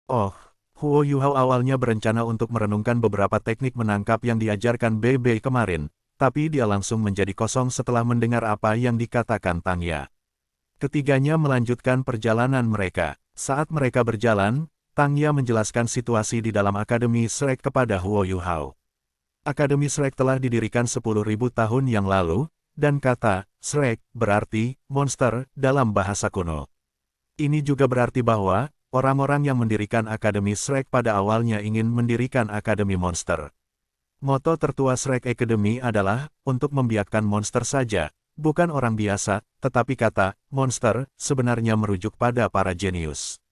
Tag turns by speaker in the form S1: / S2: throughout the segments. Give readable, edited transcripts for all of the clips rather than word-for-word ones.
S1: Oh, Huo Yuhao awalnya berencana untuk merenungkan beberapa teknik menangkap yang diajarkan Bei kemarin, tapi dia langsung menjadi kosong setelah mendengar apa yang dikatakan Tang Ya. Ketiganya melanjutkan perjalanan mereka. Saat mereka berjalan, Tang Ya menjelaskan situasi di dalam Akademi Shrek kepada Huo Yuhao. Akademi Shrek telah didirikan 10.000 tahun yang lalu, dan kata Shrek berarti monster dalam bahasa kuno. Ini juga berarti bahwa orang-orang yang mendirikan Akademi Shrek pada awalnya ingin mendirikan Akademi Monster. Moto tertua Shrek Academy adalah untuk membiarkan monster saja, bukan orang biasa, tetapi kata monster sebenarnya merujuk pada para jenius.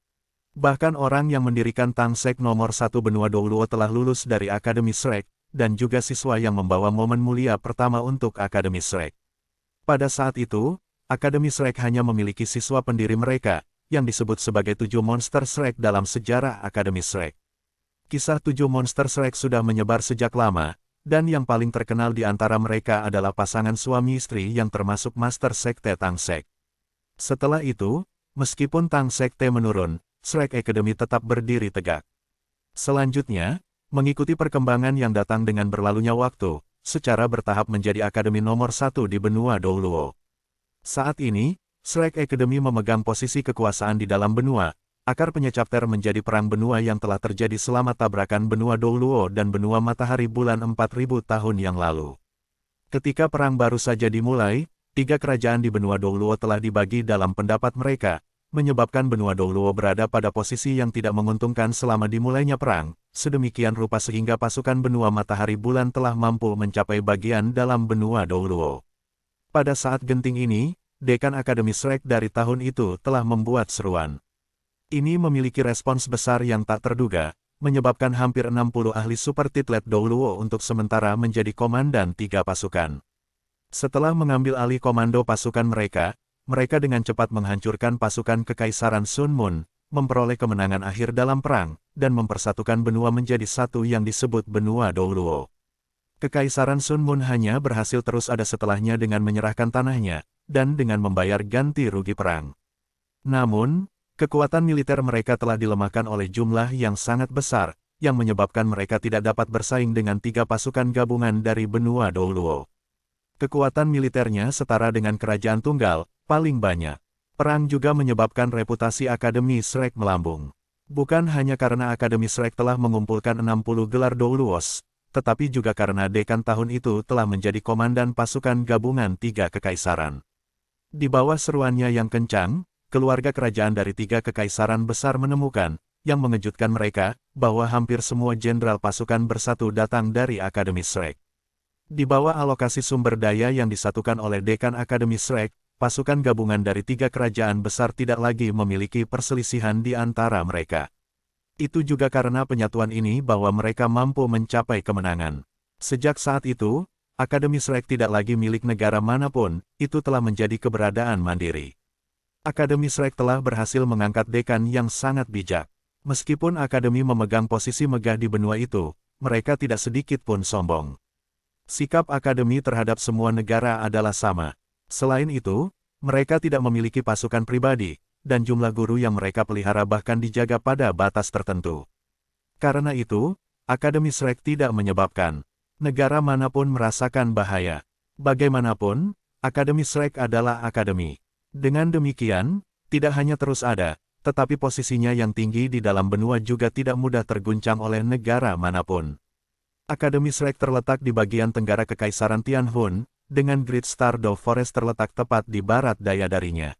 S1: Bahkan orang yang mendirikan Tangsek nomor 1 benua Douluo telah lulus dari Akademi Shrek, dan juga siswa yang membawa momen mulia pertama untuk Akademi Shrek. Pada saat itu, Akademi Shrek hanya memiliki siswa pendiri mereka, yang disebut sebagai 7 monster Shrek dalam sejarah Akademi Shrek. Kisah 7 monster Shrek sudah menyebar sejak lama, dan yang paling terkenal di antara mereka adalah pasangan suami istri yang termasuk Master Sekte Tangsek. Setelah itu, meskipun Tangsekte menurun, Shrek Academy tetap berdiri tegak. Selanjutnya, mengikuti perkembangan yang datang dengan berlalunya waktu, secara bertahap menjadi akademi nomor 1 di benua Douluo. Saat ini, Shrek Academy memegang posisi kekuasaan di dalam benua. Akar penyecapter menjadi perang benua yang telah terjadi selama tabrakan benua Douluo dan benua Matahari Bulan 4.000 tahun yang lalu. Ketika perang baru saja dimulai, 3 kerajaan di benua Douluo telah dibagi dalam pendapat mereka, menyebabkan benua Douluo berada pada posisi yang tidak menguntungkan selama dimulainya perang, sedemikian rupa sehingga pasukan benua Matahari Bulan telah mampu mencapai bagian dalam benua Douluo. Pada saat genting ini, Dekan Akademi Shrek dari tahun itu telah membuat seruan. Ini memiliki respons besar yang tak terduga, menyebabkan hampir 60 ahli Super Titlet Douluo untuk sementara menjadi komandan 3 pasukan. Setelah mengambil alih komando pasukan mereka dengan cepat menghancurkan pasukan Kekaisaran Sun Moon, memperoleh kemenangan akhir dalam perang, dan mempersatukan benua menjadi satu yang disebut benua Douluo. Kekaisaran Sun Moon hanya berhasil terus ada setelahnya dengan menyerahkan tanahnya, dan dengan membayar ganti rugi perang. Namun, kekuatan militer mereka telah dilemahkan oleh jumlah yang sangat besar, yang menyebabkan mereka tidak dapat bersaing dengan 3 pasukan gabungan dari benua Douluo. Kekuatan militernya setara dengan kerajaan tunggal, paling banyak. Perang juga menyebabkan reputasi Akademi Shrek melambung. Bukan hanya karena Akademi Shrek telah mengumpulkan 60 gelar Douluos, tetapi juga karena dekan tahun itu telah menjadi komandan pasukan gabungan 3 kekaisaran. Di bawah seruannya yang kencang, keluarga kerajaan dari 3 kekaisaran besar menemukan, yang mengejutkan mereka, bahwa hampir semua jenderal pasukan bersatu datang dari Akademi Shrek. Di bawah alokasi sumber daya yang disatukan oleh Dekan Akademi Shrek, pasukan gabungan dari 3 kerajaan besar tidak lagi memiliki perselisihan di antara mereka. Itu juga karena penyatuan ini bahwa mereka mampu mencapai kemenangan. Sejak saat itu, Akademi Shrek tidak lagi milik negara manapun, itu telah menjadi keberadaan mandiri. Akademi Shrek telah berhasil mengangkat dekan yang sangat bijak. Meskipun Akademi memegang posisi megah di benua itu, mereka tidak sedikit pun sombong. Sikap Akademi terhadap semua negara adalah sama. Selain itu, mereka tidak memiliki pasukan pribadi, dan jumlah guru yang mereka pelihara bahkan dijaga pada batas tertentu. Karena itu, Akademi Shrek tidak menyebabkan negara manapun merasakan bahaya. Bagaimanapun, Akademi Shrek adalah akademi. Dengan demikian, tidak hanya terus ada, tetapi posisinya yang tinggi di dalam benua juga tidak mudah terguncang oleh negara manapun. Akademi Shrek terletak di bagian tenggara Kekaisaran Tianhun, dengan Great Star Dove Forest terletak tepat di barat daya darinya.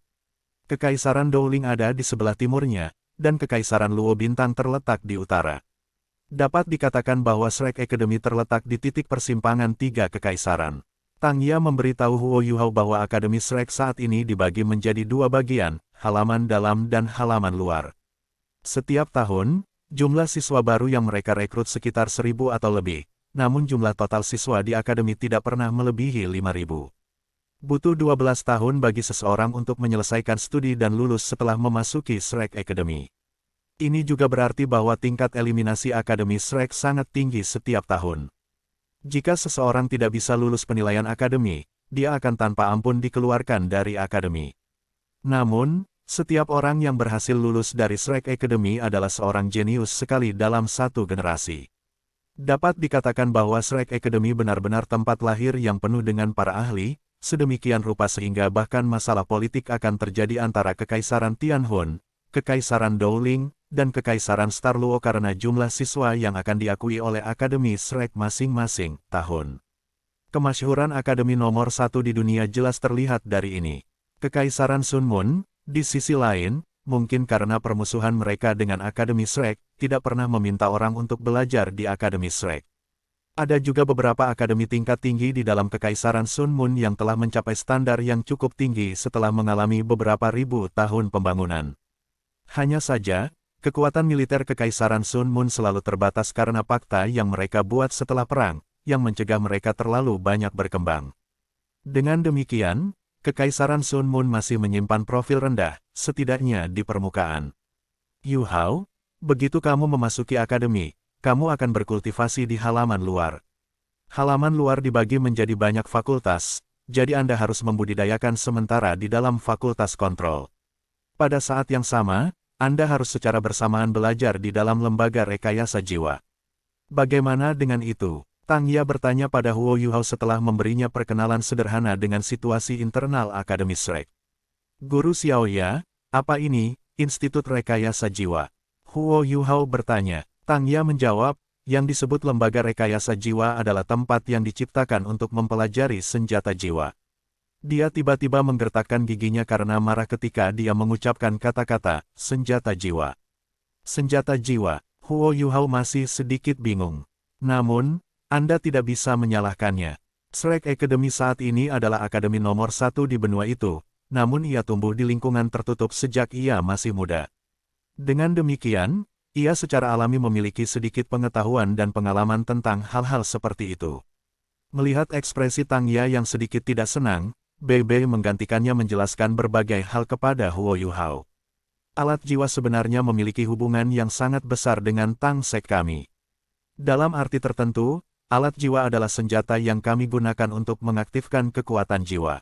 S1: Kekaisaran Dowling ada di sebelah timurnya, dan Kekaisaran Luo Bintang terletak di utara. Dapat dikatakan bahwa Shrek Academy terletak di titik persimpangan 3 kekaisaran. Tang Ya memberitahu Huo Yuhao bahwa Akademi Shrek saat ini dibagi menjadi 2 bagian, halaman dalam dan halaman luar. Setiap tahun, jumlah siswa baru yang mereka rekrut sekitar 1.000 atau lebih, namun jumlah total siswa di Akademi tidak pernah melebihi 5.000. Butuh 12 tahun bagi seseorang untuk menyelesaikan studi dan lulus setelah memasuki Shrek Academy. Ini juga berarti bahwa tingkat eliminasi Akademi Shrek sangat tinggi setiap tahun. Jika seseorang tidak bisa lulus penilaian akademi, dia akan tanpa ampun dikeluarkan dari akademi. Namun, Setiap orang yang berhasil lulus dari Shrek Academy adalah seorang jenius sekali dalam satu generasi. Dapat dikatakan bahwa Shrek Academy benar-benar tempat lahir yang penuh dengan para ahli, sedemikian rupa sehingga bahkan masalah politik akan terjadi antara Kekaisaran Tianhun, Kekaisaran Dowling, dan Kekaisaran Starluo karena jumlah siswa yang akan diakui oleh Akademi Shrek masing-masing tahun. Kemasyhuran Akademi nomor 1 di dunia jelas terlihat dari ini. Kekaisaran Sunmun, di sisi lain, mungkin karena permusuhan mereka dengan Akademi Shrek, tidak pernah meminta orang untuk belajar di Akademi Shrek. Ada juga beberapa akademi tingkat tinggi di dalam Kekaisaran Sunmun yang telah mencapai standar yang cukup tinggi setelah mengalami beberapa ribu tahun pembangunan. Hanya saja, kekuatan militer Kekaisaran Sunmun selalu terbatas karena fakta yang mereka buat setelah perang, yang mencegah mereka terlalu banyak berkembang. Dengan demikian, Kekaisaran Sunmun masih menyimpan profil rendah, setidaknya di permukaan. Yu Hao, begitu kamu memasuki akademi, kamu akan berkultivasi di halaman luar. Halaman luar dibagi menjadi banyak fakultas, jadi Anda harus membudidayakan sementara di dalam fakultas kontrol. Pada saat yang sama, Anda harus secara bersamaan belajar di dalam lembaga rekayasa jiwa. Bagaimana dengan itu? Tang Ya bertanya pada Huo Yuhao setelah memberinya perkenalan sederhana dengan situasi internal Akademi Shrek. Guru Xiaoya, apa ini, Institut Rekayasa Jiwa? Huo Yuhao bertanya. Tang Ya menjawab, yang disebut lembaga rekayasa jiwa adalah tempat yang diciptakan untuk mempelajari senjata jiwa. Dia tiba-tiba menggertakkan giginya karena marah ketika dia mengucapkan kata-kata, senjata jiwa. Senjata jiwa, Huo Yuhao masih sedikit bingung. Namun, Anda tidak bisa menyalahkannya. Shrek Academy saat ini adalah akademi nomor 1 di benua itu, namun ia tumbuh di lingkungan tertutup sejak ia masih muda. Dengan demikian, ia secara alami memiliki sedikit pengetahuan dan pengalaman tentang hal-hal seperti itu. Melihat ekspresi Tang Ya yang sedikit tidak senang, Bei Bei menggantikannya menjelaskan berbagai hal kepada Huo Yuhao. Alat jiwa sebenarnya memiliki hubungan yang sangat besar dengan Tang Sek kami. Dalam arti tertentu, alat jiwa adalah senjata yang kami gunakan untuk mengaktifkan kekuatan jiwa.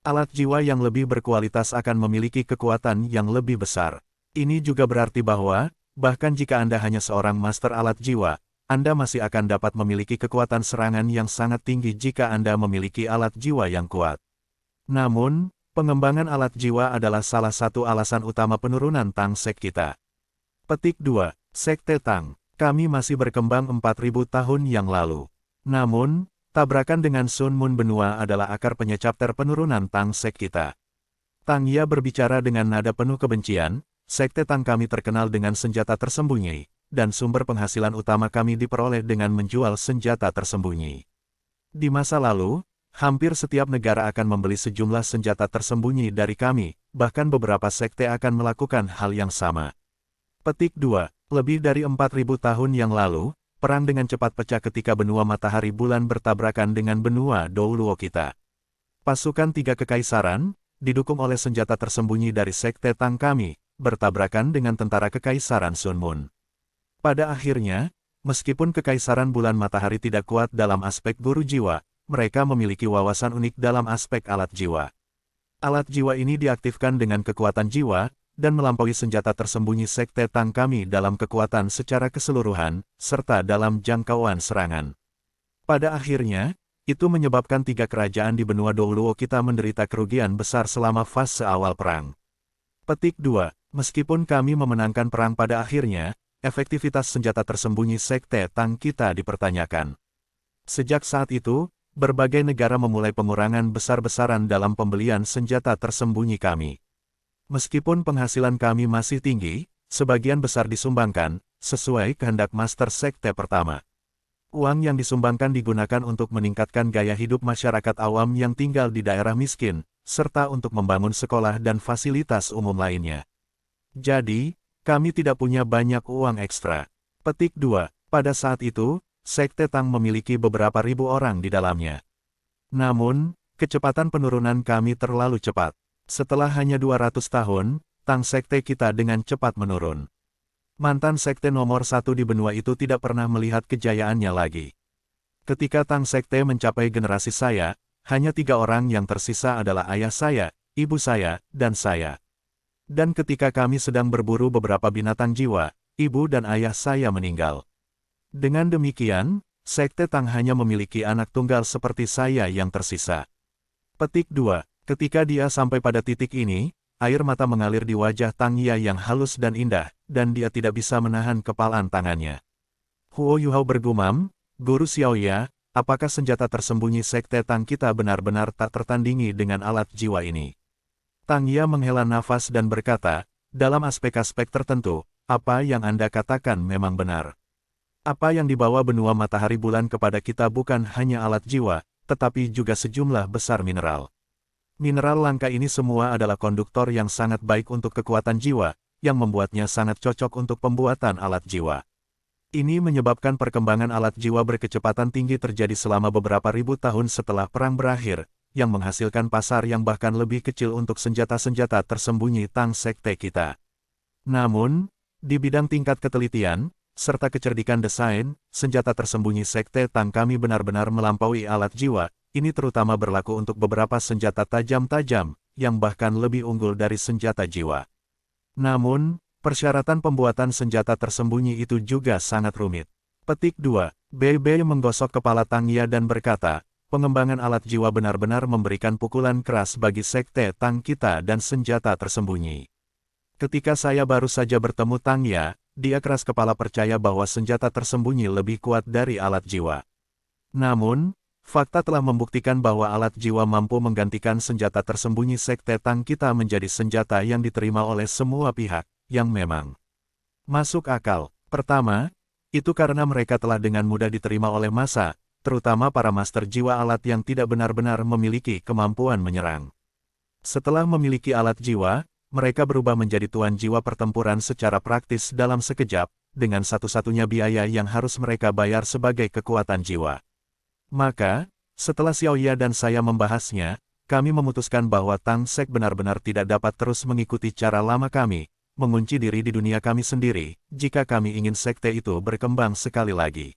S1: Alat jiwa yang lebih berkualitas akan memiliki kekuatan yang lebih besar. Ini juga berarti bahwa, bahkan jika Anda hanya seorang master alat jiwa, Anda masih akan dapat memiliki kekuatan serangan yang sangat tinggi jika Anda memiliki alat jiwa yang kuat. Namun, pengembangan alat jiwa adalah salah satu alasan utama penurunan Tang Sek kita. Petik 2. Sekte Tang. Kami masih berkembang 4.000 tahun yang lalu. Namun, tabrakan dengan Sun Moon Benua adalah akar penyecap penurunan Tang Sek kita. Tang Ya berbicara dengan nada penuh kebencian, Sekte Tang kami terkenal dengan senjata tersembunyi, dan sumber penghasilan utama kami diperoleh dengan menjual senjata tersembunyi. Di masa lalu, hampir setiap negara akan membeli sejumlah senjata tersembunyi dari kami, bahkan beberapa sekte akan melakukan hal yang sama. Petik 2. Lebih dari 4.000 tahun yang lalu, perang dengan cepat pecah ketika benua matahari bulan bertabrakan dengan benua Douluo kita. Pasukan 3 kekaisaran, didukung oleh senjata tersembunyi dari sekte Tang kami, bertabrakan dengan tentara kekaisaran Sun Moon. Pada akhirnya, meskipun kekaisaran bulan matahari tidak kuat dalam aspek guru jiwa, mereka memiliki wawasan unik dalam aspek alat jiwa. Alat jiwa ini diaktifkan dengan kekuatan jiwa, dan melampaui senjata tersembunyi sekte Tang kami dalam kekuatan secara keseluruhan, serta dalam jangkauan serangan. Pada akhirnya, itu menyebabkan 3 kerajaan di benua Douluo kita menderita kerugian besar selama fase awal perang. Petik 2. Meskipun kami memenangkan perang pada akhirnya, efektivitas senjata tersembunyi sekte Tang kita dipertanyakan. Sejak saat itu, berbagai negara memulai pengurangan besar-besaran dalam pembelian senjata tersembunyi kami. Meskipun penghasilan kami masih tinggi, sebagian besar disumbangkan, sesuai kehendak master sekte pertama. Uang yang disumbangkan digunakan untuk meningkatkan gaya hidup masyarakat awam yang tinggal di daerah miskin, serta untuk membangun sekolah dan fasilitas umum lainnya. Jadi, kami tidak punya banyak uang ekstra. Petik 2. Pada saat itu, sekte Tang memiliki beberapa ribu orang di dalamnya. Namun, kecepatan penurunan kami terlalu cepat. Setelah hanya 200 tahun, Tang sekte kita dengan cepat menurun. Mantan sekte nomor 1 di benua itu tidak pernah melihat kejayaannya lagi. Ketika Tang sekte mencapai generasi saya, hanya 3 orang yang tersisa adalah ayah saya, ibu saya, dan saya. Dan ketika kami sedang berburu beberapa binatang jiwa, ibu dan ayah saya meninggal. Dengan demikian, Sekte Tang hanya memiliki anak tunggal seperti saya yang tersisa. Petik 2. Ketika dia sampai pada titik ini, air mata mengalir di wajah Tang Ya yang halus dan indah, dan dia tidak bisa menahan kepalan tangannya. Huo Yuhao bergumam, Guru Xiaoya, apakah senjata tersembunyi Sekte Tang kita benar-benar tak tertandingi dengan alat jiwa ini? Tang Ya menghela nafas dan berkata, dalam aspek-aspek tertentu, apa yang Anda katakan memang benar. Apa yang dibawa benua matahari bulan kepada kita bukan hanya alat jiwa, tetapi juga sejumlah besar mineral. Mineral langka ini semua adalah konduktor yang sangat baik untuk kekuatan jiwa, yang membuatnya sangat cocok untuk pembuatan alat jiwa. Ini menyebabkan perkembangan alat jiwa berkecepatan tinggi terjadi selama beberapa ribu tahun setelah perang berakhir, yang menghasilkan pasar yang bahkan lebih kecil untuk senjata-senjata tersembunyi Tang Sekte kita. Namun, di bidang tingkat ketelitian, serta kecerdikan desain, senjata tersembunyi Sekte Tang kami benar-benar melampaui alat jiwa, ini terutama berlaku untuk beberapa senjata tajam-tajam, yang bahkan lebih unggul dari senjata jiwa. Namun, persyaratan pembuatan senjata tersembunyi itu juga sangat rumit. Petik 2. BB menggosok kepala Tang Ya dan berkata, pengembangan alat jiwa benar-benar memberikan pukulan keras bagi Sekte Tang kita dan senjata tersembunyi. Ketika saya baru saja bertemu Tang Ya, dia keras kepala percaya bahwa senjata tersembunyi lebih kuat dari alat jiwa. Namun, fakta telah membuktikan bahwa alat jiwa mampu menggantikan senjata tersembunyi Sekte Tang kita menjadi senjata yang diterima oleh semua pihak, yang memang masuk akal. Pertama, itu karena mereka telah dengan mudah diterima oleh massa, terutama para master jiwa alat yang tidak benar-benar memiliki kemampuan menyerang. Setelah memiliki alat jiwa, mereka berubah menjadi tuan jiwa pertempuran secara praktis dalam sekejap, dengan satu-satunya biaya yang harus mereka bayar sebagai kekuatan jiwa. Maka, setelah Xiaoya dan saya membahasnya, kami memutuskan bahwa Tang Sek benar-benar tidak dapat terus mengikuti cara lama kami, mengunci diri di dunia kami sendiri, jika kami ingin sekte itu berkembang sekali lagi.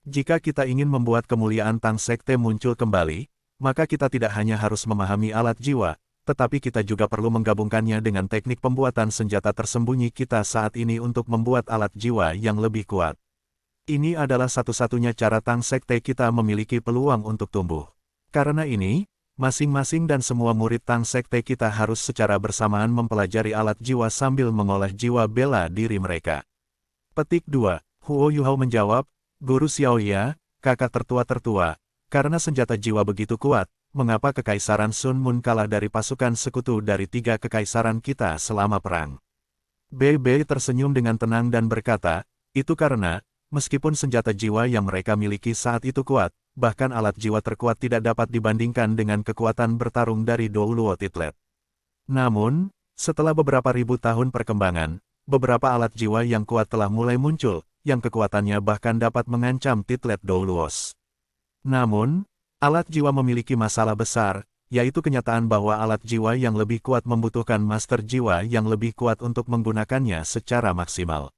S1: Jika kita ingin membuat kemuliaan Tang Sekte muncul kembali, maka kita tidak hanya harus memahami alat jiwa, tetapi kita juga perlu menggabungkannya dengan teknik pembuatan senjata tersembunyi kita saat ini untuk membuat alat jiwa yang lebih kuat. Ini adalah satu-satunya cara Tang Sekte kita memiliki peluang untuk tumbuh. Karena ini, masing-masing dan semua murid Tang Sekte kita harus secara bersamaan mempelajari alat jiwa sambil mengolah jiwa bela diri mereka. Petik 2. Huo Yuhao menjawab, Guru Xiaoya, kakak tertua-tertua, karena senjata jiwa begitu kuat, mengapa Kekaisaran Sun Mun kalah dari pasukan sekutu dari 3 kekaisaran kita selama perang? BB tersenyum dengan tenang dan berkata, itu karena, meskipun senjata jiwa yang mereka miliki saat itu kuat, bahkan alat jiwa terkuat tidak dapat dibandingkan dengan kekuatan bertarung dari Douluo Titlet. Namun, setelah beberapa ribu tahun perkembangan, beberapa alat jiwa yang kuat telah mulai muncul, yang kekuatannya bahkan dapat mengancam Titlet Douluos. Namun, alat jiwa memiliki masalah besar, yaitu kenyataan bahwa alat jiwa yang lebih kuat membutuhkan master jiwa yang lebih kuat untuk menggunakannya secara maksimal.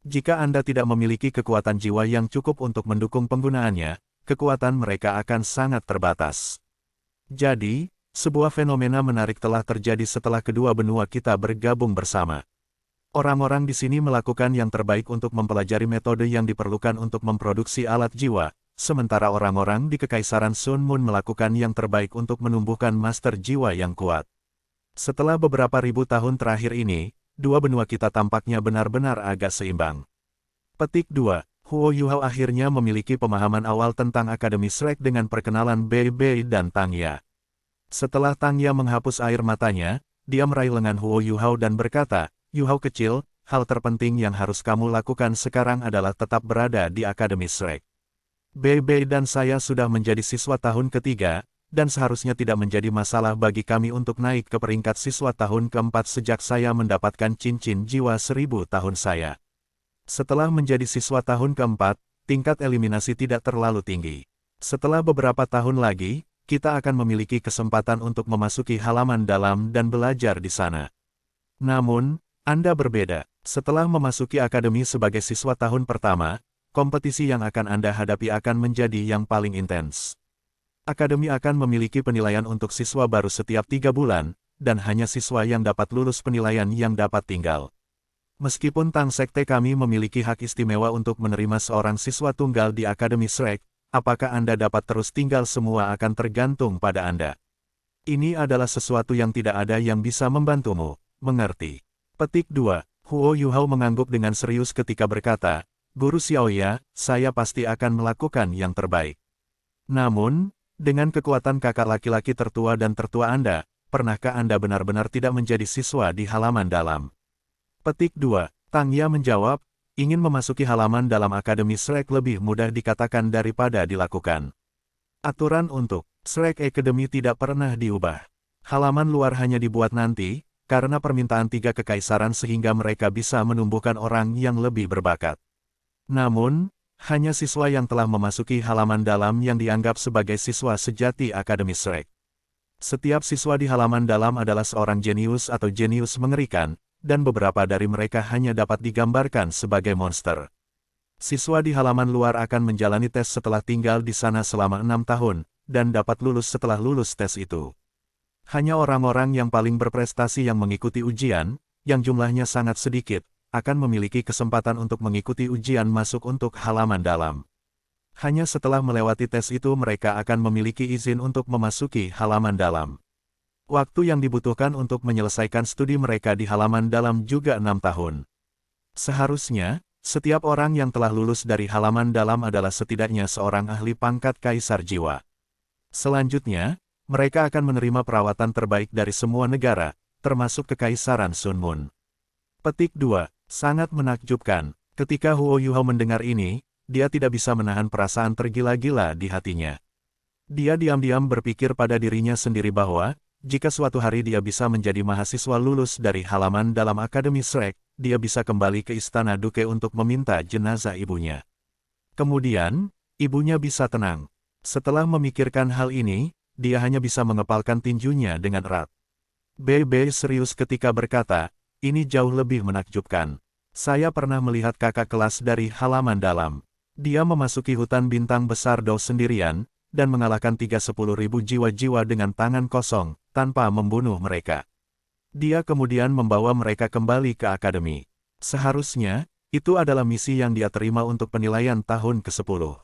S1: Jika Anda tidak memiliki kekuatan jiwa yang cukup untuk mendukung penggunaannya, kekuatan mereka akan sangat terbatas. Jadi, sebuah fenomena menarik telah terjadi setelah kedua benua kita bergabung bersama. Orang-orang di sini melakukan yang terbaik untuk mempelajari metode yang diperlukan untuk memproduksi alat jiwa, sementara orang-orang di Kekaisaran Sun Mun melakukan yang terbaik untuk menumbuhkan master jiwa yang kuat. Setelah beberapa ribu tahun terakhir ini, dua benua kita tampaknya benar-benar agak seimbang. Petik 2. Huo Yuhao akhirnya memiliki pemahaman awal tentang Akademi Shrek dengan perkenalan Bei Bei dan Tang Ya. Setelah Tang Ya menghapus air matanya, dia meraih lengan Huo Yuhao dan berkata, Yuhao kecil, hal terpenting yang harus kamu lakukan sekarang adalah tetap berada di Akademi Shrek. Bei Bei dan saya sudah menjadi siswa tahun ketiga, dan seharusnya tidak menjadi masalah bagi kami untuk naik ke peringkat siswa tahun keempat sejak saya mendapatkan cincin jiwa 1000 tahun saya. Setelah menjadi siswa tahun keempat, tingkat eliminasi tidak terlalu tinggi. Setelah beberapa tahun lagi, kita akan memiliki kesempatan untuk memasuki halaman dalam dan belajar di sana. Namun, Anda berbeda. Setelah memasuki akademi sebagai siswa tahun pertama, kompetisi yang akan Anda hadapi akan menjadi yang paling intens. Akademi akan memiliki penilaian untuk siswa baru setiap 3 bulan, dan hanya siswa yang dapat lulus penilaian yang dapat tinggal. Meskipun Tang Sekte kami memiliki hak istimewa untuk menerima seorang siswa tunggal di Akademi Shrek, apakah Anda dapat terus tinggal semua akan tergantung pada Anda. Ini adalah sesuatu yang tidak ada yang bisa membantumu, mengerti? Petik 2. Huo Yuhao mengangguk dengan serius ketika berkata, Guru Xiaoya, saya pasti akan melakukan yang terbaik. Namun, dengan kekuatan kakak laki-laki tertua dan tertua Anda, pernahkah Anda benar-benar tidak menjadi siswa di halaman dalam? Petik 2. Tang Ya menjawab, ingin memasuki halaman dalam Akademi Shrek lebih mudah dikatakan daripada dilakukan. Aturan untuk Shrek Academy tidak pernah diubah. Halaman luar hanya dibuat nanti, karena permintaan 3 kekaisaran sehingga mereka bisa menumbuhkan orang yang lebih berbakat. Namun, hanya siswa yang telah memasuki halaman dalam yang dianggap sebagai siswa sejati Akademi Shrek. Setiap siswa di halaman dalam adalah seorang jenius atau jenius mengerikan, dan beberapa dari mereka hanya dapat digambarkan sebagai monster. Siswa di halaman luar akan menjalani tes setelah tinggal di sana selama 6 tahun, dan dapat lulus setelah lulus tes itu. Hanya orang-orang yang paling berprestasi yang mengikuti ujian, yang jumlahnya sangat sedikit, akan memiliki kesempatan untuk mengikuti ujian masuk untuk halaman dalam. Hanya setelah melewati tes itu mereka akan memiliki izin untuk memasuki halaman dalam. Waktu yang dibutuhkan untuk menyelesaikan studi mereka di halaman dalam juga 6 tahun. Seharusnya, setiap orang yang telah lulus dari halaman dalam adalah setidaknya seorang ahli pangkat kaisar jiwa. Selanjutnya, mereka akan menerima perawatan terbaik dari semua negara, termasuk Kekaisaran Sun Moon. Petik 2. Sangat menakjubkan. Ketika Huo Yuhao mendengar ini, dia tidak bisa menahan perasaan tergila-gila di hatinya. Dia diam-diam berpikir pada dirinya sendiri bahwa, jika suatu hari dia bisa menjadi mahasiswa lulus dari halaman dalam Akademi Shrek, dia bisa kembali ke Istana Duke untuk meminta jenazah ibunya. Kemudian, ibunya bisa tenang. Setelah memikirkan hal ini, dia hanya bisa mengepalkan tinjunya dengan erat. BB serius ketika berkata, ini jauh lebih menakjubkan. Saya pernah melihat kakak kelas dari halaman dalam. Dia memasuki hutan bintang besar Dao sendirian, dan mengalahkan 30.000 jiwa-jiwa dengan tangan kosong, tanpa membunuh mereka. Dia kemudian membawa mereka kembali ke akademi. Seharusnya, itu adalah misi yang dia terima untuk penilaian tahun ke-10.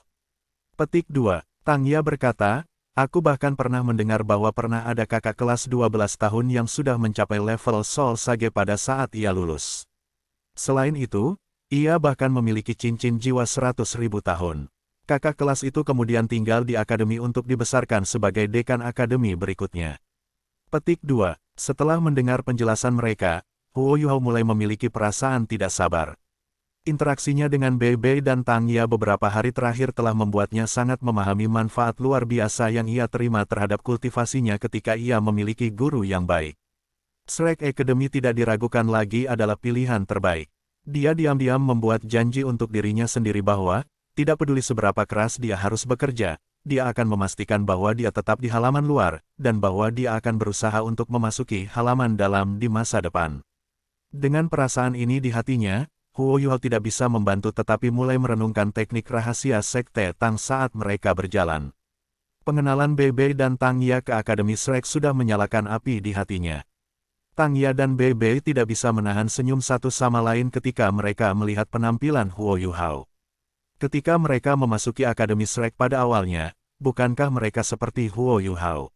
S1: Petik 2. Tang Ya berkata, aku bahkan pernah mendengar bahwa pernah ada kakak kelas 12 tahun yang sudah mencapai level Soul Sage pada saat ia lulus. Selain itu, ia bahkan memiliki cincin jiwa 100.000 tahun. Kakak kelas itu kemudian tinggal di akademi untuk dibesarkan sebagai dekan akademi berikutnya. Petik 2. Setelah mendengar penjelasan mereka, Huo Yuhao mulai memiliki perasaan tidak sabar. Interaksinya dengan BB dan Tang Ya beberapa hari terakhir telah membuatnya sangat memahami manfaat luar biasa yang ia terima terhadap kultivasinya ketika ia memiliki guru yang baik. Shrek Academy tidak diragukan lagi adalah pilihan terbaik. Dia diam-diam membuat janji untuk dirinya sendiri bahwa, tidak peduli seberapa keras dia harus bekerja, dia akan memastikan bahwa dia tetap di halaman luar, dan bahwa dia akan berusaha untuk memasuki halaman dalam di masa depan. Dengan perasaan ini di hatinya, Huo Yuhao tidak bisa membantu tetapi mulai merenungkan teknik rahasia Sekte Tang saat mereka berjalan. Pengenalan BB dan Tang Ya ke Akademi Shrek sudah menyalakan api di hatinya. Tang Ya dan BB tidak bisa menahan senyum satu sama lain ketika mereka melihat penampilan Huo Yuhao. Ketika mereka memasuki Akademi Shrek pada awalnya, bukankah mereka seperti Huo Yuhao?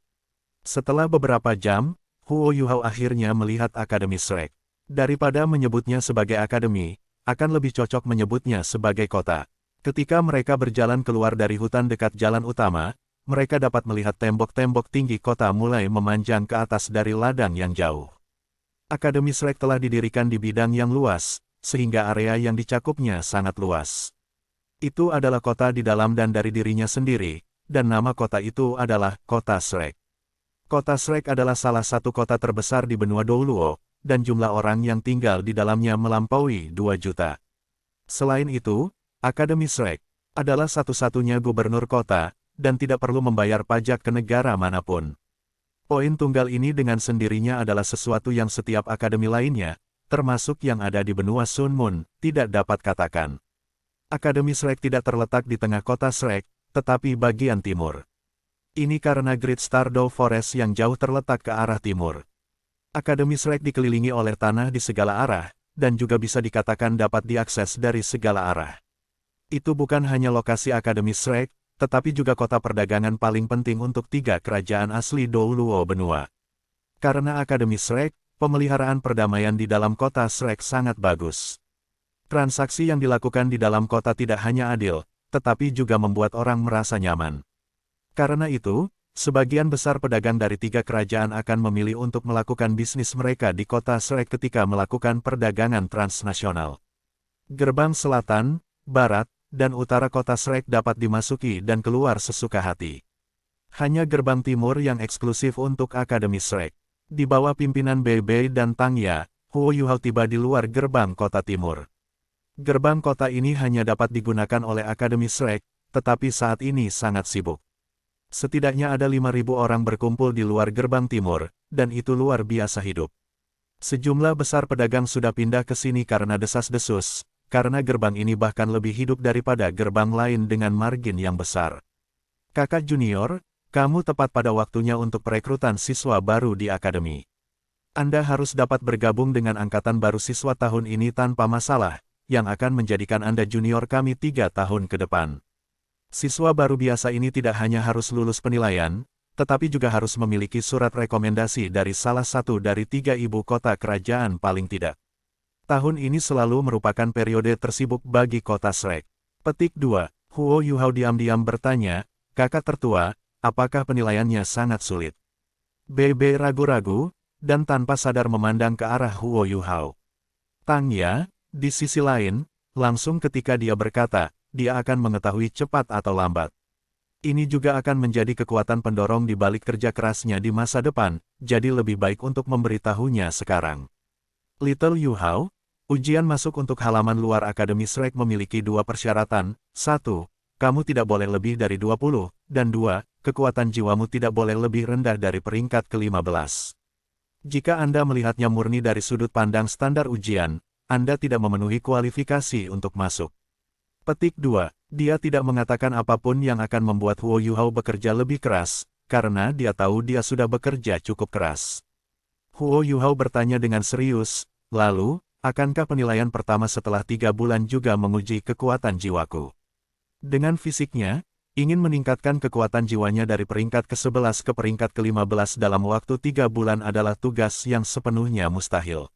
S1: Setelah beberapa jam, Huo Yuhao akhirnya melihat Akademi Shrek. Daripada menyebutnya sebagai akademi, akan lebih cocok menyebutnya sebagai kota. Ketika mereka berjalan keluar dari hutan dekat jalan utama, mereka dapat melihat tembok-tembok tinggi kota mulai memanjang ke atas dari ladang yang jauh. Akademi Shrek telah didirikan di bidang yang luas, sehingga area yang dicakupnya sangat luas. Itu adalah kota di dalam dan dari dirinya sendiri, dan nama kota itu adalah Kota Shrek. Kota Shrek adalah salah satu kota terbesar di benua Douluo, dan jumlah orang yang tinggal di dalamnya melampaui 2 juta. Selain itu, Akademi Shrek adalah satu-satunya gubernur kota, dan tidak perlu membayar pajak ke negara manapun. Poin tunggal ini dengan sendirinya adalah sesuatu yang setiap akademi lainnya, termasuk yang ada di benua Sun Moon, tidak dapat katakan. Akademi Shrek tidak terletak di tengah kota Shrek, tetapi bagian timur. Ini karena Great Star Doe Forest yang jauh terletak ke arah timur. Akademi Shrek dikelilingi oleh tanah di segala arah, dan juga bisa dikatakan dapat diakses dari segala arah. Itu bukan hanya lokasi Akademi Shrek, tetapi juga kota perdagangan paling penting untuk 3 kerajaan asli Douluo benua. Karena Akademi Shrek, pemeliharaan perdamaian di dalam kota Shrek sangat bagus. Transaksi yang dilakukan di dalam kota tidak hanya adil, tetapi juga membuat orang merasa nyaman. Karena itu, sebagian besar pedagang dari 3 kerajaan akan memilih untuk melakukan bisnis mereka di kota Shrek ketika melakukan perdagangan transnasional. Gerbang selatan, barat, dan utara kota Shrek dapat dimasuki dan keluar sesuka hati. Hanya gerbang timur yang eksklusif untuk Akademi Shrek. Di bawah pimpinan Bei Bei dan Tang Ya, Huo Yuhao tiba di luar gerbang kota timur. Gerbang kota ini hanya dapat digunakan oleh Akademi Shrek, tetapi saat ini sangat sibuk. Setidaknya ada 5.000 orang berkumpul di luar gerbang timur, dan itu luar biasa hidup. Sejumlah besar pedagang sudah pindah ke sini karena desas-desus, karena gerbang ini bahkan lebih hidup daripada gerbang lain dengan margin yang besar. Kakak junior, kamu tepat pada waktunya untuk perekrutan siswa baru di akademi. Anda harus dapat bergabung dengan angkatan baru siswa tahun ini tanpa masalah, yang akan menjadikan Anda junior kami 3 tahun ke depan. Siswa baru biasa ini tidak hanya harus lulus penilaian, tetapi juga harus memiliki surat rekomendasi dari salah satu dari 3 ibu kota kerajaan paling tidak. Tahun ini selalu merupakan periode tersibuk bagi kota Shrek. Petik 2. Huo Yuhao diam-diam bertanya, kakak tertua, apakah penilaiannya sangat sulit? Bei Bei ragu-ragu, dan tanpa sadar memandang ke arah Huo Yuhao. Tang Ya, di sisi lain, langsung ketika dia berkata, dia akan mengetahui cepat atau lambat. Ini juga akan menjadi kekuatan pendorong di balik kerja kerasnya di masa depan, jadi lebih baik untuk memberitahunya sekarang. Little Yuhao, ujian masuk untuk halaman luar Akademi Shrek memiliki 2 persyaratan. 1. Kamu tidak boleh lebih dari 20, dan 2. Kekuatan jiwamu tidak boleh lebih rendah dari peringkat ke-15. Jika Anda melihatnya murni dari sudut pandang standar ujian, Anda tidak memenuhi kualifikasi untuk masuk. Petik 2. Dia tidak mengatakan apapun yang akan membuat Huo Yuhao bekerja lebih keras, karena dia tahu dia sudah bekerja cukup keras. Huo Yuhao bertanya dengan serius, lalu, akankah penilaian pertama setelah 3 bulan juga menguji kekuatan jiwaku? Dengan fisiknya, ingin meningkatkan kekuatan jiwanya dari peringkat ke-11 ke peringkat ke-15 dalam waktu 3 bulan adalah tugas yang sepenuhnya mustahil.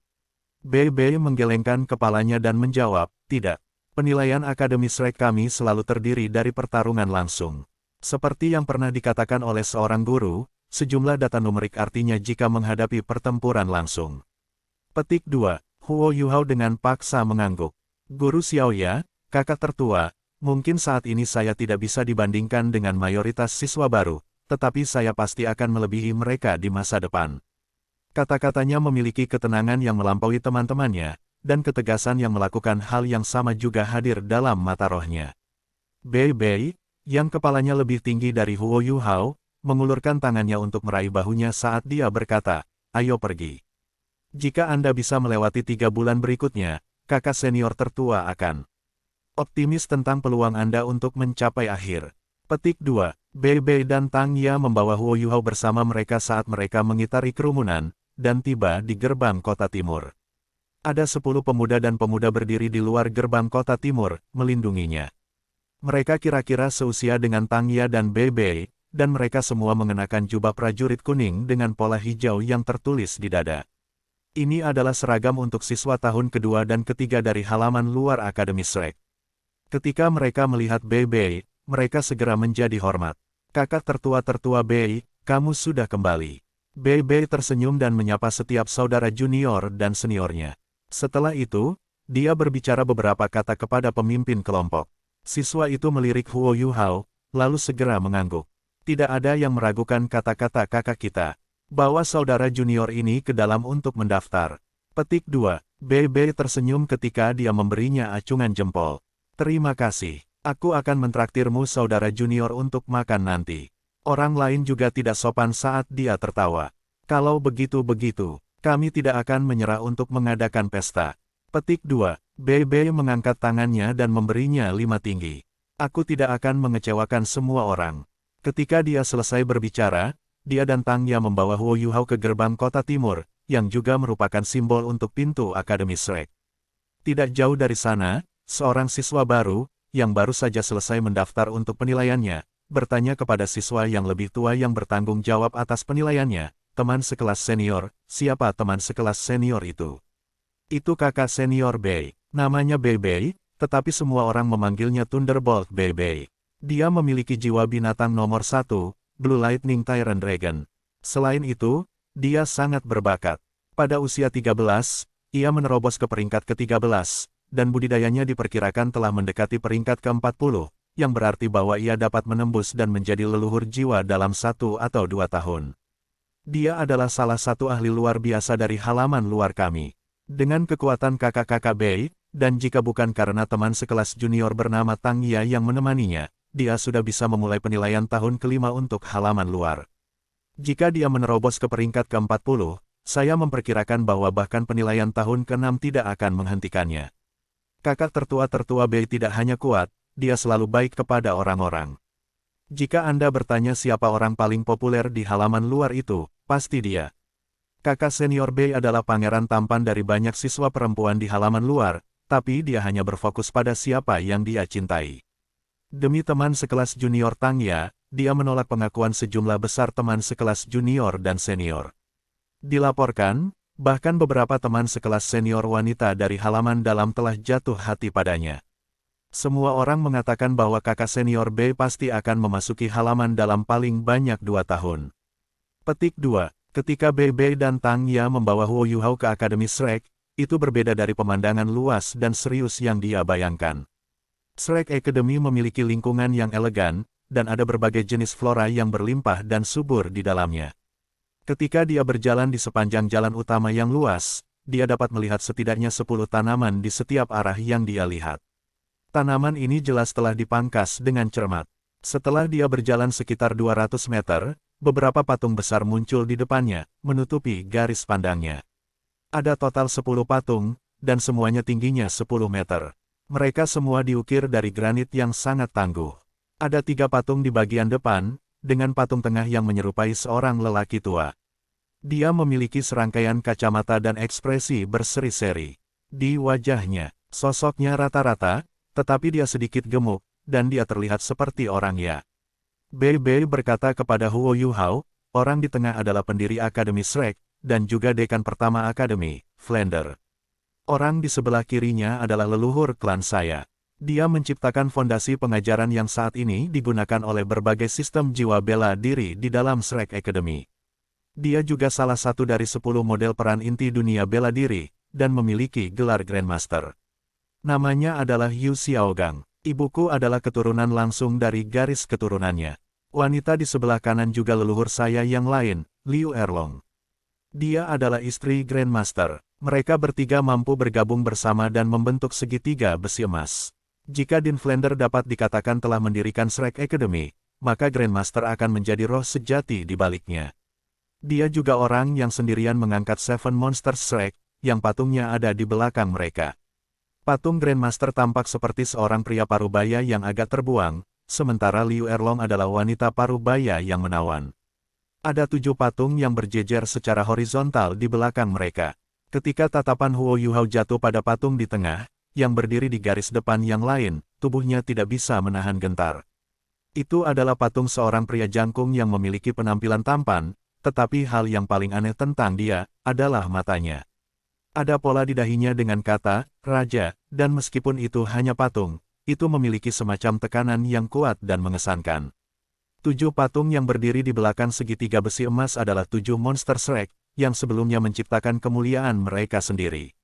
S1: Bei Bei menggelengkan kepalanya dan menjawab, tidak. Penilaian Akademi Shrek kami selalu terdiri dari pertarungan langsung. Seperti yang pernah dikatakan oleh seorang guru, sejumlah data numerik artinya jika menghadapi pertempuran langsung. Petik 2. Huo Yuhao dengan paksa mengangguk. Guru Xiaoya, kakak tertua, mungkin saat ini saya tidak bisa dibandingkan dengan mayoritas siswa baru, tetapi saya pasti akan melebihi mereka di masa depan. Kata-katanya memiliki ketenangan yang melampaui teman-temannya, dan ketegasan yang melakukan hal yang sama juga hadir dalam mata rohnya. Bei Bei, yang kepalanya lebih tinggi dari Huo Yuhao, mengulurkan tangannya untuk meraih bahunya saat dia berkata, ayo pergi. Jika Anda bisa melewati 3 bulan berikutnya, kakak senior tertua akan optimis tentang peluang Anda untuk mencapai akhir. Petik 2. Bei Bei dan Tang Ya membawa Huo Yuhao bersama mereka saat mereka mengitari kerumunan, dan tiba di gerbang kota timur. Ada 10 pemuda dan pemuda berdiri di luar gerbang kota timur, melindunginya. Mereka kira-kira seusia dengan Tang Ya dan Bei Bei, dan mereka semua mengenakan jubah prajurit kuning dengan pola hijau yang tertulis di dada. Ini adalah seragam untuk siswa tahun kedua dan ketiga dari halaman luar Akademi Shrek. Ketika mereka melihat Bei Bei, mereka segera menjadi hormat. Kakak tertua-tertua Bei, kamu sudah kembali. Bei Bei tersenyum dan menyapa setiap saudara junior dan seniornya. Setelah itu, dia berbicara beberapa kata kepada pemimpin kelompok. Siswa itu melirik Huo Yuhao, lalu segera mengangguk. Tidak ada yang meragukan kata-kata kakak kita. Bawa saudara junior ini ke dalam untuk mendaftar. Petik 2. Bei Bei tersenyum ketika dia memberinya acungan jempol. Terima kasih. Aku akan mentraktirmu saudara junior untuk makan nanti. Orang lain juga tidak sopan saat dia tertawa. Kalau begitu-begitu, kami tidak akan menyerah untuk mengadakan pesta. Petik 2. Bei Bei mengangkat tangannya dan memberinya 5 tinggi. Aku tidak akan mengecewakan semua orang. Ketika dia selesai berbicara, dia dan Tang Ya membawa Huo Yuhao ke gerbang kota timur, yang juga merupakan simbol untuk pintu Akademi Shrek. Tidak jauh dari sana, seorang siswa baru, yang baru saja selesai mendaftar untuk penilaiannya, bertanya kepada siswa yang lebih tua yang bertanggung jawab atas penilaiannya, teman sekelas senior, siapa teman sekelas senior itu? Itu kakak senior Bei, namanya Bei, tetapi semua orang memanggilnya Thunderbolt Bei. Dia memiliki jiwa binatang nomor 1, Blue Lightning Tyrant Dragon. Selain itu, dia sangat berbakat. Pada usia 13, ia menerobos ke peringkat ke-13, dan budidayanya diperkirakan telah mendekati peringkat ke-40, yang berarti bahwa ia dapat menembus dan menjadi leluhur jiwa dalam 1 atau 2 tahun. Dia adalah salah satu ahli luar biasa dari halaman luar kami. Dengan kekuatan kakak-kakak Bei, dan jika bukan karena teman sekelas junior bernama Tang Ya yang menemaninya, dia sudah bisa memulai penilaian tahun ke-5 untuk halaman luar. Jika dia menerobos ke peringkat ke-40, saya memperkirakan bahwa bahkan penilaian tahun ke-6 tidak akan menghentikannya. Kakak tertua Bei tidak hanya kuat, dia selalu baik kepada orang-orang. Jika Anda bertanya siapa orang paling populer di halaman luar itu, pasti dia. Kakak senior Bei adalah pangeran tampan dari banyak siswa perempuan di halaman luar, tapi dia hanya berfokus pada siapa yang dia cintai. Demi teman sekelas junior Tang Ya, dia menolak pengakuan sejumlah besar teman sekelas junior dan senior. Dilaporkan, bahkan beberapa teman sekelas senior wanita dari halaman dalam telah jatuh hati padanya. Semua orang mengatakan bahwa kakak senior Bei pasti akan memasuki halaman dalam paling banyak 2 tahun. Petik 2. Ketika Bei dan Tang Ya membawa Huo Yuhao ke Akademi Shrek, itu berbeda dari pemandangan luas dan serius yang dia bayangkan. Shrek Academy memiliki lingkungan yang elegan, dan ada berbagai jenis flora yang berlimpah dan subur di dalamnya. Ketika dia berjalan di sepanjang jalan utama yang luas, dia dapat melihat setidaknya 10 tanaman di setiap arah yang dia lihat. Tanaman ini jelas telah dipangkas dengan cermat. Setelah dia berjalan sekitar 200 meter, beberapa patung besar muncul di depannya, menutupi garis pandangnya. Ada total 10 patung, dan semuanya tingginya 10 meter. Mereka semua diukir dari granit yang sangat tangguh. Ada 3 patung di bagian depan, dengan patung tengah yang menyerupai seorang lelaki tua. Dia memiliki serangkaian kacamata dan ekspresi berseri-seri. Di wajahnya, sosoknya rata-rata, tetapi dia sedikit gemuk, dan dia terlihat seperti orang ya. Bei berkata kepada Huo Yuhao, orang di tengah adalah pendiri Akademi Shrek, dan juga dekan pertama Akademi, Flounder. Orang di sebelah kirinya adalah leluhur klan saya. Dia menciptakan fondasi pengajaran yang saat ini digunakan oleh berbagai sistem jiwa bela diri di dalam Shrek Academy. Dia juga salah satu dari 10 model peran inti dunia bela diri, dan memiliki gelar Grandmaster. Namanya adalah Yu Xiaogang. Ibuku adalah keturunan langsung dari garis keturunannya. Wanita di sebelah kanan juga leluhur saya yang lain, Liu Erlong. Dia adalah istri Grandmaster. Mereka bertiga mampu bergabung bersama dan membentuk segitiga besi emas. Jika Dean Flounder dapat dikatakan telah mendirikan Shrek Academy, maka Grandmaster akan menjadi roh sejati di baliknya. Dia juga orang yang sendirian mengangkat Seven Monsters Shrek, yang patungnya ada di belakang mereka. Patung Grandmaster tampak seperti seorang pria parubaya yang agak terbuang, sementara Liu Erlong adalah wanita parubaya yang menawan. Ada 7 patung yang berjejer secara horizontal di belakang mereka. Ketika tatapan Huo Yuhao jatuh pada patung di tengah, yang berdiri di garis depan yang lain, tubuhnya tidak bisa menahan gentar. Itu adalah patung seorang pria jangkung yang memiliki penampilan tampan, tetapi hal yang paling aneh tentang dia, adalah matanya. Ada pola di dahinya dengan kata, Raja, dan meskipun itu hanya patung, itu memiliki semacam tekanan yang kuat dan mengesankan. 7 patung yang berdiri di belakang segitiga besi emas adalah 7 monster Shrek, yang sebelumnya menciptakan kemuliaan mereka sendiri.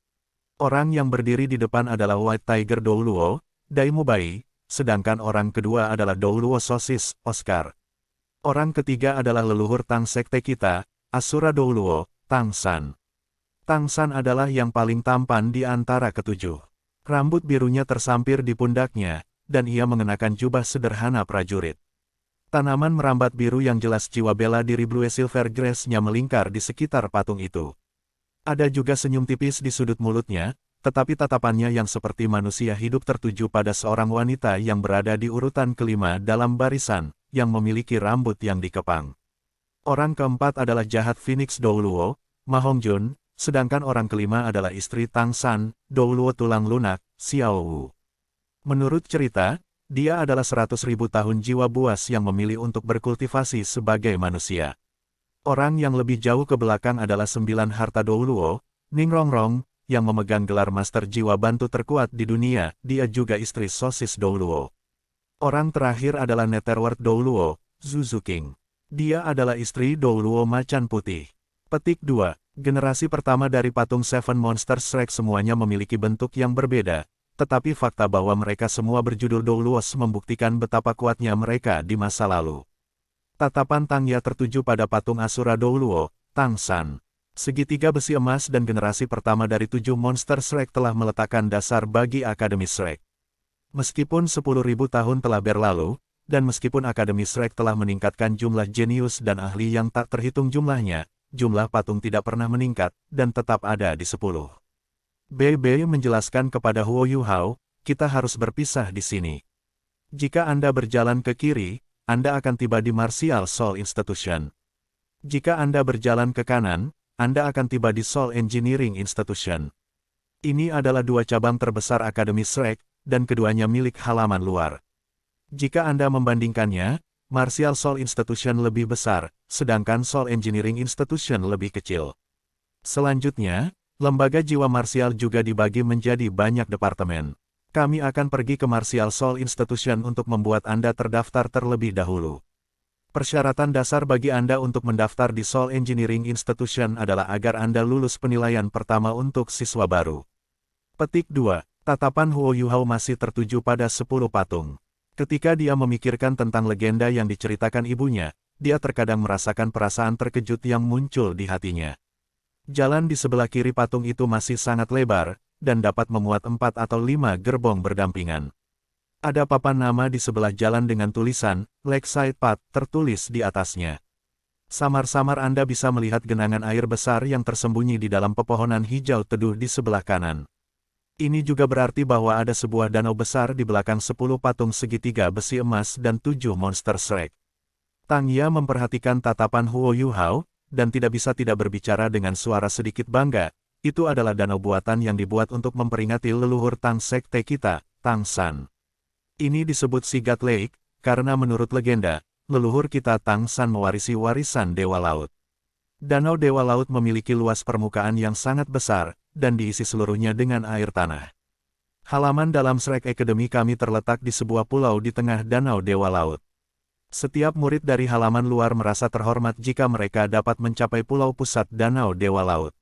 S1: Orang yang berdiri di depan adalah White Tiger Douluo, Daimu Bai, sedangkan orang kedua adalah Douluo Sosis, Oscar. Orang ketiga adalah leluhur Tang Sekte kita, Asura Douluo, Tang San. Tang San adalah yang paling tampan di antara ketujuh. Rambut birunya tersampir di pundaknya, dan ia mengenakan jubah sederhana prajurit. Tanaman merambat biru yang jelas jiwa bela diri Blue Silver Grace-nya melingkar di sekitar patung itu. Ada juga senyum tipis di sudut mulutnya, tetapi tatapannya yang seperti manusia hidup tertuju pada seorang wanita yang berada di urutan kelima dalam barisan, yang memiliki rambut yang dikepang. Orang keempat adalah jahat Phoenix Douluo, Ma Hongjun, sedangkan orang kelima adalah istri Tang San, Douluo tulang lunak, Xiao Wu. Menurut cerita, dia adalah 100.000 tahun jiwa buas yang memilih untuk berkultivasi sebagai manusia. Orang yang lebih jauh ke belakang adalah 9 harta Douluo, Ning Rongrong, yang memegang gelar Master Jiwa Bantu terkuat di dunia, dia juga istri sosis Douluo. Orang terakhir adalah Netherworld Douluo, Zhu Zuqing. Dia adalah istri Douluo Macan Putih. Petik 2. Generasi pertama dari patung Seven Monsters Shrek semuanya memiliki bentuk yang berbeda, tetapi fakta bahwa mereka semua berjudul Douluos membuktikan betapa kuatnya mereka di masa lalu. Tatapan Tangya tertuju pada patung Asura Douluo, Tang San. Segitiga besi emas dan generasi pertama dari 7 monster Shrek telah meletakkan dasar bagi Akademi Shrek. Meskipun 10.000 tahun telah berlalu, dan meskipun Akademi Shrek telah meningkatkan jumlah jenius dan ahli yang tak terhitung jumlahnya, jumlah patung tidak pernah meningkat, dan tetap ada di 10. BB menjelaskan kepada Huo Yuhao, kita harus berpisah di sini. Jika Anda berjalan ke kiri, Anda akan tiba di Martial Soul Institution. Jika Anda berjalan ke kanan, Anda akan tiba di Soul Engineering Institution. Ini adalah 2 cabang terbesar Akademi Shrek, dan keduanya milik halaman luar. Jika Anda membandingkannya, Martial Soul Institution lebih besar, sedangkan Soul Engineering Institution lebih kecil. Selanjutnya, lembaga jiwa martial juga dibagi menjadi banyak departemen. Kami akan pergi ke Martial Soul Institution untuk membuat Anda terdaftar terlebih dahulu. Persyaratan dasar bagi Anda untuk mendaftar di Soul Engineering Institution adalah agar Anda lulus penilaian pertama untuk siswa baru. Petik 2. Tatapan Huo Yuhao masih tertuju pada 10 patung. Ketika dia memikirkan tentang legenda yang diceritakan ibunya, dia terkadang merasakan perasaan terkejut yang muncul di hatinya. Jalan di sebelah kiri patung itu masih sangat lebar, dan dapat memuat 4 atau 5 gerbong berdampingan. Ada papan nama di sebelah jalan dengan tulisan, Lakeside Path, tertulis di atasnya. Samar-samar Anda bisa melihat genangan air besar yang tersembunyi di dalam pepohonan hijau teduh di sebelah kanan. Ini juga berarti bahwa ada sebuah danau besar di belakang 10 patung segitiga besi emas dan 7 monster Shrek. Tangya memperhatikan tatapan Huo Yuhao, dan tidak bisa tidak berbicara dengan suara sedikit bangga. Itu adalah danau buatan yang dibuat untuk memperingati leluhur Tang Sekte kita, Tang San. Ini disebut Sigat Lake, karena menurut legenda, leluhur kita Tang San mewarisi warisan Dewa Laut. Danau Dewa Laut memiliki luas permukaan yang sangat besar, dan diisi seluruhnya dengan air tanah. Halaman dalam Shrek Academy kami terletak di sebuah pulau di tengah Danau Dewa Laut. Setiap murid dari halaman luar merasa terhormat jika mereka dapat mencapai pulau pusat Danau Dewa Laut.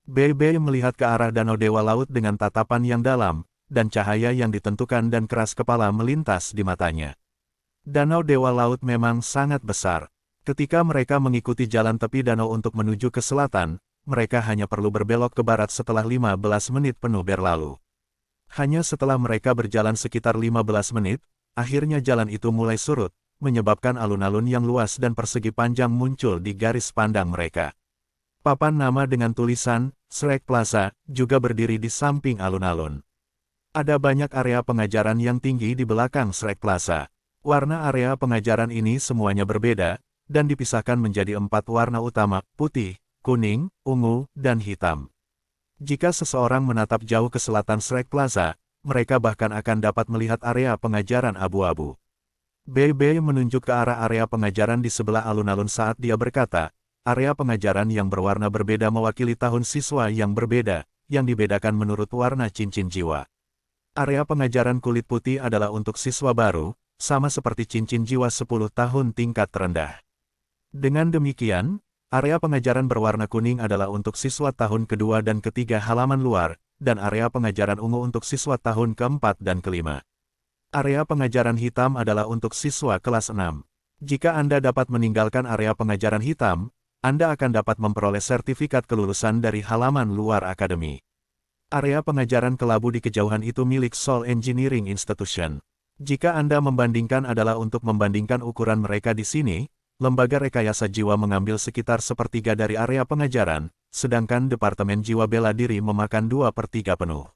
S1: BB melihat ke arah Danau Dewa Laut dengan tatapan yang dalam, dan cahaya yang ditentukan dan keras kepala melintas di matanya. Danau Dewa Laut memang sangat besar. Ketika mereka mengikuti jalan tepi danau untuk menuju ke selatan, mereka hanya perlu berbelok ke barat setelah 15 menit penuh berlalu. Hanya setelah mereka berjalan sekitar 15 menit, akhirnya jalan itu mulai surut, menyebabkan alun-alun yang luas dan persegi panjang muncul di garis pandang mereka. Papan nama dengan tulisan, Shrek Plaza, juga berdiri di samping alun-alun. Ada banyak area pengajaran yang tinggi di belakang Shrek Plaza. Warna area pengajaran ini semuanya berbeda, dan dipisahkan menjadi 4 warna utama, putih, kuning, ungu, dan hitam. Jika seseorang menatap jauh ke selatan Shrek Plaza, mereka bahkan akan dapat melihat area pengajaran abu-abu. BB menunjuk ke arah area pengajaran di sebelah alun-alun saat dia berkata, area pengajaran yang berwarna berbeda mewakili tahun siswa yang berbeda, yang dibedakan menurut warna cincin jiwa. Area pengajaran kulit putih adalah untuk siswa baru, sama seperti cincin jiwa 10 tahun tingkat terendah. Dengan demikian, area pengajaran berwarna kuning adalah untuk siswa tahun kedua dan ketiga halaman luar, dan area pengajaran ungu untuk siswa tahun keempat dan kelima. Area pengajaran hitam adalah untuk siswa kelas 6. Jika Anda dapat meninggalkan area pengajaran hitam, Anda akan dapat memperoleh sertifikat kelulusan dari halaman luar akademi. Area pengajaran kelabu di kejauhan itu milik Soul Engineering Institution. Jika Anda membandingkan adalah untuk membandingkan ukuran mereka di sini, lembaga rekayasa jiwa mengambil sekitar sepertiga dari area pengajaran, sedangkan Departemen Jiwa Bela Diri memakan 2/3 penuh.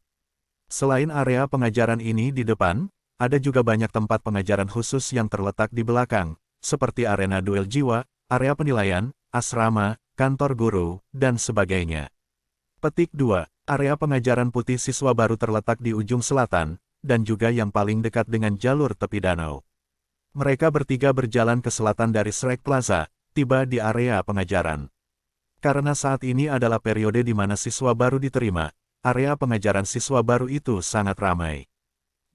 S1: Selain area pengajaran ini di depan, ada juga banyak tempat pengajaran khusus yang terletak di belakang, seperti arena duel jiwa, area penilaian, asrama, kantor guru, dan sebagainya. Petik 2. Area pengajaran putih siswa baru terletak di ujung selatan, dan juga yang paling dekat dengan jalur tepi danau. Mereka bertiga berjalan ke selatan dari Shrek Plaza, tiba di area pengajaran. Karena saat ini adalah periode di mana siswa baru diterima, area pengajaran siswa baru itu sangat ramai.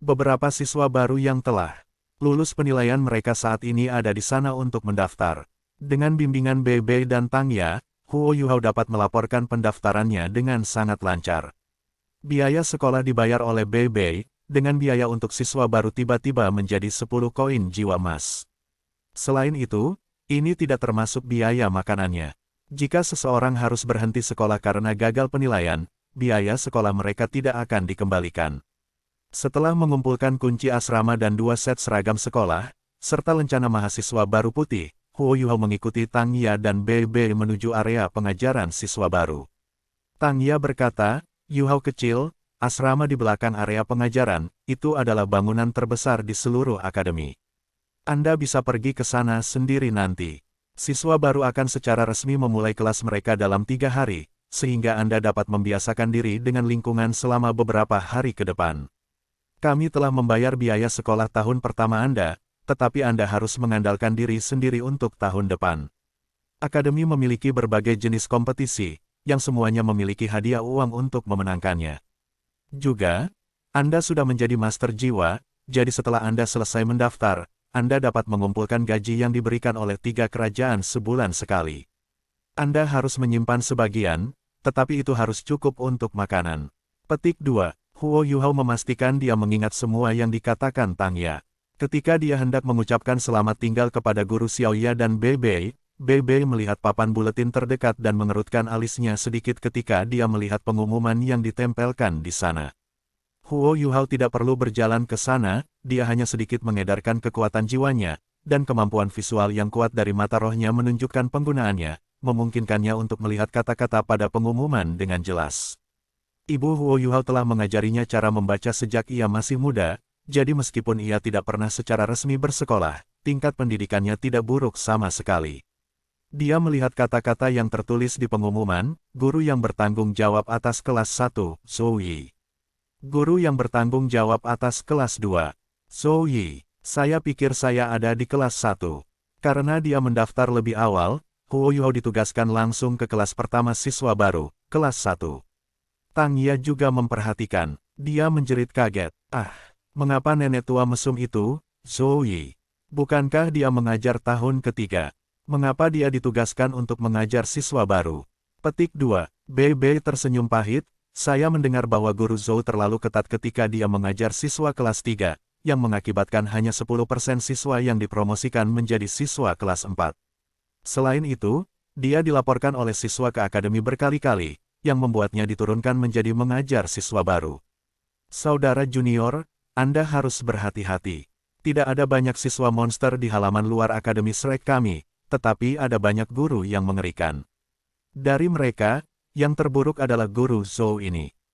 S1: Beberapa siswa baru yang telah lulus penilaian mereka saat ini ada di sana untuk mendaftar. Dengan bimbingan Bei dan Tangya, Huo Yuhao dapat melaporkan pendaftarannya dengan sangat lancar. Biaya sekolah dibayar oleh Bei, dengan biaya untuk siswa baru tiba-tiba menjadi 10 koin jiwa emas. Selain itu, ini tidak termasuk biaya makanannya. Jika seseorang harus berhenti sekolah karena gagal penilaian, biaya sekolah mereka tidak akan dikembalikan. Setelah mengumpulkan kunci asrama dan 2 set seragam sekolah, serta lencana mahasiswa baru putih, Huo Yuhao mengikuti Tangya dan Bei menuju area pengajaran siswa baru. Tangya berkata, "Yuhao kecil, asrama di belakang area pengajaran, itu adalah bangunan terbesar di seluruh akademi. Anda bisa pergi ke sana sendiri nanti. Siswa baru akan secara resmi memulai kelas mereka dalam 3 hari, sehingga Anda dapat membiasakan diri dengan lingkungan selama beberapa hari ke depan. Kami telah membayar biaya sekolah tahun pertama Anda, tetapi Anda harus mengandalkan diri sendiri untuk tahun depan. Akademi memiliki berbagai jenis kompetisi, yang semuanya memiliki hadiah uang untuk memenangkannya. Juga, Anda sudah menjadi master jiwa, jadi setelah Anda selesai mendaftar, Anda dapat mengumpulkan gaji yang diberikan oleh 3 kerajaan sebulan sekali. Anda harus menyimpan sebagian, tetapi itu harus cukup untuk makanan." Petik 2. Huo Yuhao memastikan dia mengingat semua yang dikatakan Tangya. Ketika dia hendak mengucapkan selamat tinggal kepada guru Xiaoya dan Bei melihat papan buletin terdekat dan mengerutkan alisnya sedikit ketika dia melihat pengumuman yang ditempelkan di sana. Huo Yuhao tidak perlu berjalan ke sana, dia hanya sedikit mengedarkan kekuatan jiwanya, dan kemampuan visual yang kuat dari mata rohnya menunjukkan penggunaannya, memungkinkannya untuk melihat kata-kata pada pengumuman dengan jelas. Ibu Huo Yuhao telah mengajarinya cara membaca sejak ia masih muda, jadi meskipun ia tidak pernah secara resmi bersekolah, tingkat pendidikannya tidak buruk sama sekali. Dia melihat kata-kata yang tertulis di pengumuman, guru yang bertanggung jawab atas kelas 1, Zhou Yi. Guru yang bertanggung jawab atas kelas 2. Zhou Yi, saya pikir saya ada di kelas 1. Karena dia mendaftar lebih awal, Huo Yuhao ditugaskan langsung ke kelas pertama siswa baru, kelas 1. Tangya juga memperhatikan. Dia menjerit kaget. "Ah, mengapa nenek tua mesum itu, Zhou Yi? Bukankah dia mengajar tahun ketiga? Mengapa dia ditugaskan untuk mengajar siswa baru?" Petik 2. Bei tersenyum pahit. "Saya mendengar bahwa guru Zhou terlalu ketat ketika dia mengajar siswa kelas 3, yang mengakibatkan hanya 10% siswa yang dipromosikan menjadi siswa kelas 4. Selain itu, dia dilaporkan oleh siswa ke akademi berkali-kali, yang membuatnya diturunkan menjadi mengajar siswa baru. Saudara junior, Anda harus berhati-hati. Tidak ada banyak siswa monster di halaman luar akademi Shrek kami, tetapi ada banyak guru yang mengerikan. Dari mereka, yang terburuk adalah guru Zhou ini.